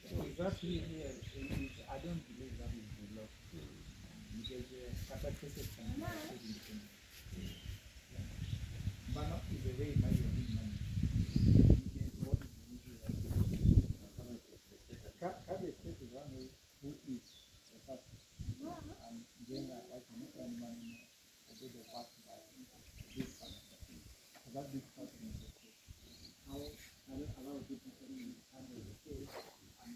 So exactly here, I don't believe that is the law. Because cases can be taken. But not is the way by your own money. What is the issue? Cabbage is one who eats the first. And then I can make any money. I do the part by this part. So that big part is the state. How a lot of people can handle the state and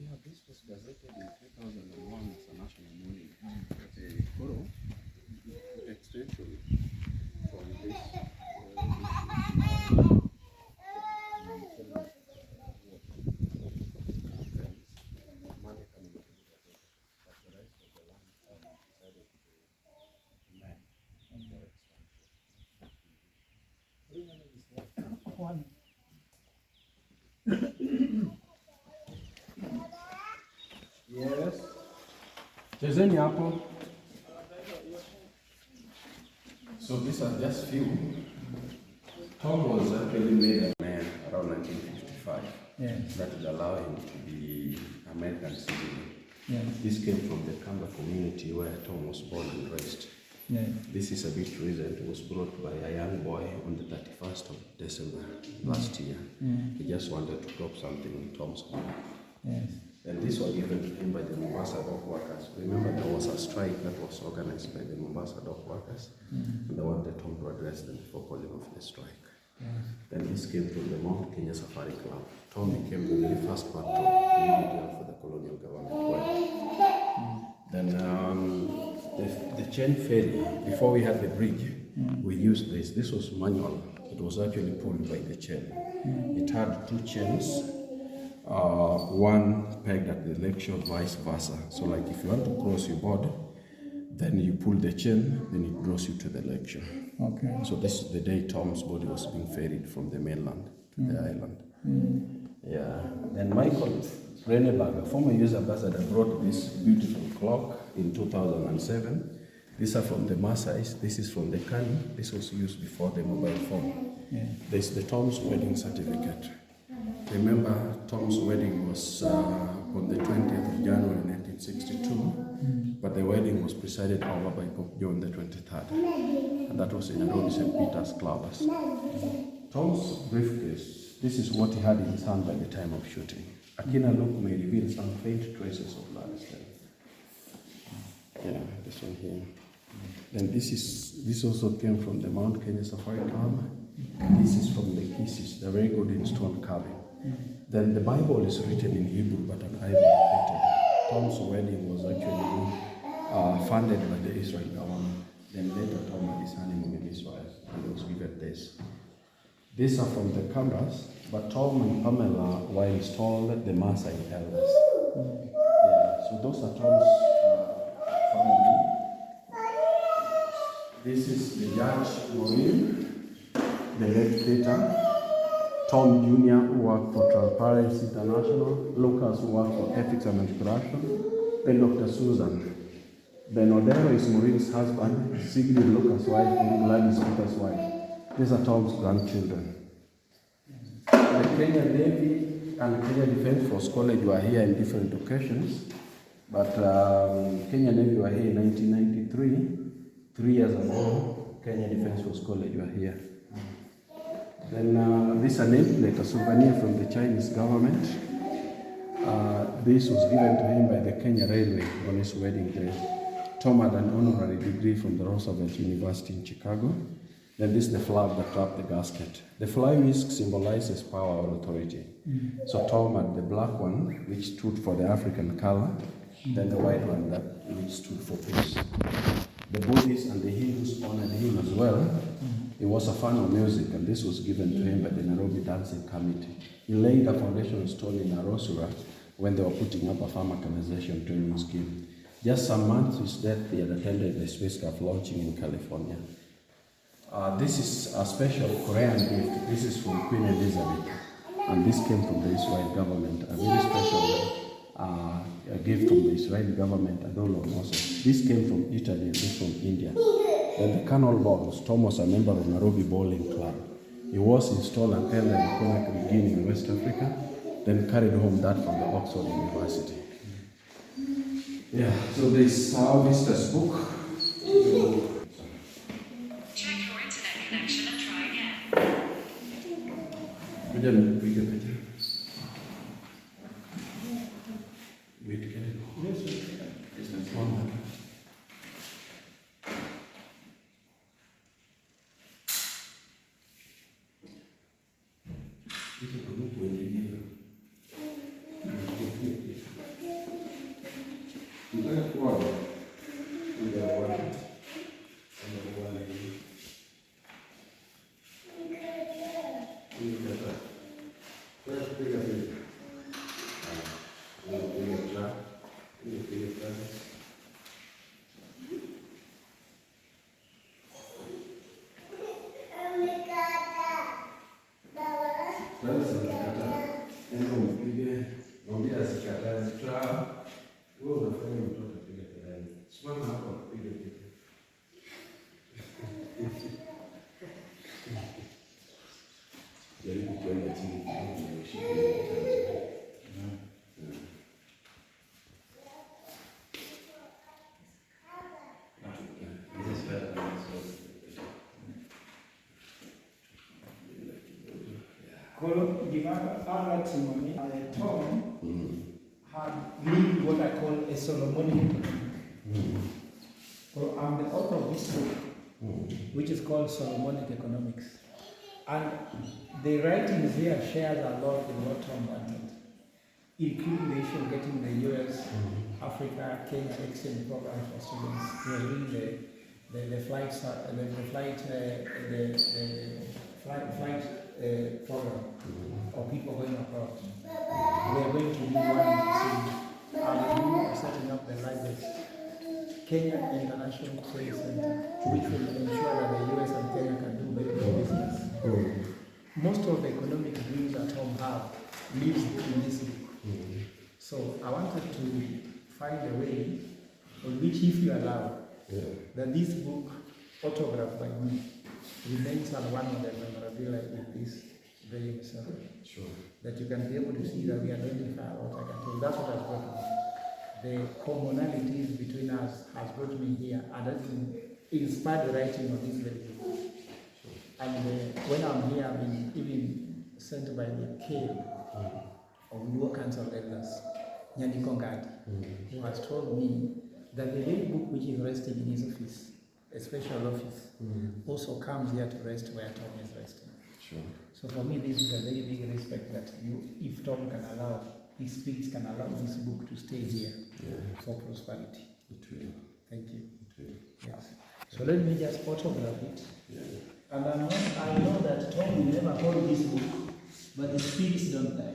Yeah, this was gazetted in 2001 as a national monument. But a photo extension from this money coming into the gazette. But the rest of the land decided to demand their expansion. one. Yes. Chezeni hapo. So these are just few. Tom was actually made a man around 1955. Yes. That would allow him to be American citizen. Yes. This came from the Kamba community where Tom was born and raised. Yes. This is a bit recent. It was brought by a young boy on the 31st of December last year. He just wanted to drop something in Tom's home. Yes. And this was given to him by the Mombasa dock workers. Remember, there was a strike that was organized by the Mombasa dock workers, and they wanted Tom to address them before calling off the strike. Then this came from the Mount Kenya Safari Club. Tom became the very first patron immediately for the colonial government. Then the chain ferry, before we had the bridge, we used this. This was manual. It was actually pulled by the chain. It had two chains. One pegged at the lakeshore, vice versa. So like if you want to cross your board, then you pull the chain, then it draws you to the lakeshore. Okay. So this is the day Tom's body was being ferried from the mainland to the island. Yeah. Then Michael Reneberg, a former youth ambassador, brought this beautiful clock in 2007. These are from the Maasais. This is from the Kani. This was used before the mobile phone. Yeah. This is the Tom's wedding certificate. Remember, Tom's wedding was on the 20th of January 1962, but the wedding was presided over by Pope John the 23rd, and that was in Nairobi St. Peter's Club. Tom's briefcase, this is what he had in his hand by the time of shooting. A keener look may reveal some faint traces of blood stain. Yeah, this one here. Then this also came from the Mount Kenya Safari Club. This is from the Kisses, the very good in stone carving. Then the Bible is written in Hebrew but an ivory plated. Tom's wedding was actually funded by the Israel government. Then later Tom had his honeymoon in Israel and was given this. These are from the Kambas, but Tom and Pamela were installed the Maasai elders. Yeah, so those are Tom's family. This is the Judge Maureen, the late Peter, Tom Jr., who worked for Transparency International, Lucas, who worked for Ethics and Anti-Corruption, then Dr. Susan. Then Odero is Maureen's husband, Sigrid Lucas' wife, and Gladys Peter's wife. These are Tom's grandchildren. The Kenya Navy and Kenya Defense Force College were here in different occasions, but Kenya Navy were here in 1993. 3 years ago, Kenya Defense Force College were here. Then this is a nameplate, a souvenir from the Chinese government. This was given to him by the Kenya Railway on his wedding day. Tom had an honorary degree from the Roosevelt University in Chicago. Then this is the flag that wrapped the gasket. The fly whisk symbolizes power or authority. So Tom had the black one, which stood for the African color, then the white one which stood for peace. The Buddhists and the Hindus honored him as well. He was a fan of music, and this was given to him by the Nairobi Dancing Committee. He laid a foundation stone in Arosura when they were putting up a farm mechanization training scheme. Just some months to his death, he had attended the spacecraft launching in California. This is a special Korean gift. This is from Queen Elizabeth, and this came from the Israeli government. A very special a gift from the Israeli government. I don't know Moses. This came from Italy and this from India. Then the Colonel Balls. Tom was a member of Nairobi Bowling Club. He was installed an elder in Conakry, Guinea in West Africa, then carried home that from the Oxford University. Yeah, so this is our visitor's book. Check your internet connection and try again. We didn't get it. Wait, get it? Yes, It's the phone. Tom had lived what I call a Solomonic. So I'm the author of this book, which is called Solomonic Economics. And the writings here shares a lot with what Tom wanted, including the issue of getting the US, Africa, Kenya exchange program for students. We are doing the flight program of people going abroad. We are going to do one soon, and we are setting up the largest Kenya International Trade Center, which will ensure that the US and Kenya can do very good business. Most of the economic dreams that Tom have lives in this book. So I wanted to find a way on which, if you allow, that this book, autographed by me, remains as one of the memorabilia with this very ceremony. Sure. That you can be able to see that we identify what I can tell. That's what has brought me. The commonalities between us has brought me here, and that inspired the writing of this very book. And when I'm here, I've been even sent by the K of Luo Council Elders, Nyandi Kongati, who has told me that the very book which is resting in his office, a special office, also comes here to rest where Tom is resting. Sure. So for me, this is a very big respect that if Tom can allow, his spirits can allow this book to stay here for prosperity. It will. Thank you. It will. Yes. So let me just photograph it. Yeah. And I know that Tom will never hold this book, but the spirits don't die.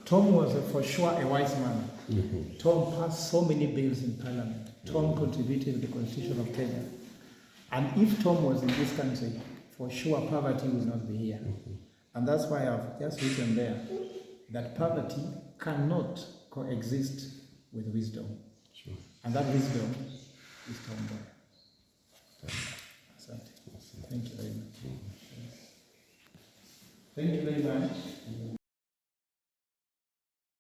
Tom was for sure a wise man. Tom passed so many bills in Parliament. Tom contributed to the Constitution of Kenya. And if Tom was in this country, for sure poverty would not be here. And that's why I've just written there that poverty cannot coexist with wisdom. Sure. And that wisdom is Tom Mboya. Asante. Thank you very much. Thank you very much.